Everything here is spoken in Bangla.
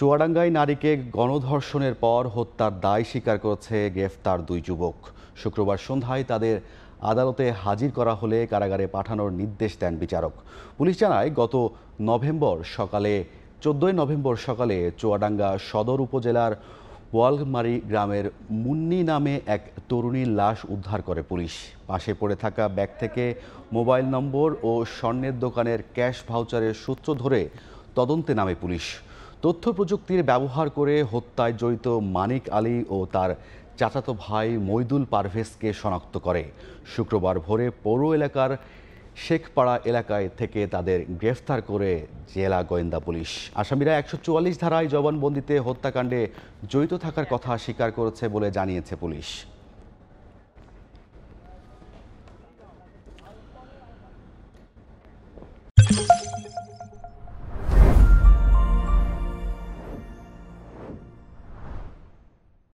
চুয়াডাঙ্গায় নারীকে গণধর্ষণের পর হত্যার দায় স্বীকার করেছে গ্রেফতার দুই যুবক। শুক্রবার সন্ধ্যায় তাদের আদালতে হাজির করা হলে কারাগারে পাঠানোর নির্দেশ দেন বিচারক। পুলিশ জানায়, গত 14 নভেম্বর সকালে চুয়াডাঙ্গা সদর উপজেলার ওয়ালমারি গ্রামের মুন্নি নামে এক তরুণীর লাশ উদ্ধার করে পুলিশ। পাশে পড়ে থাকা ব্যাগ থেকে মোবাইল নম্বর ও স্বর্ণের দোকানের ক্যাশ ভাউচারের সূত্র ধরে তদন্তে নামে পুলিশ। তথ্য প্রযুক্তির ব্যবহার করে হত্যায় জড়িত মানিক আলী ও তার চাচাতো ভাই মইদুল পারভেজকে শনাক্ত করে। শুক্রবার ভোরে পৌর এলাকার শেখপাড়া এলাকায় থেকে তাদের গ্রেফতার করে জেলা গোয়েন্দা পুলিশ। আসামিরা 144 ধারায় জবানবন্দিতে হত্যাকাণ্ডে জড়িত থাকার কথা স্বীকার করেছে বলে জানিয়েছে পুলিশ।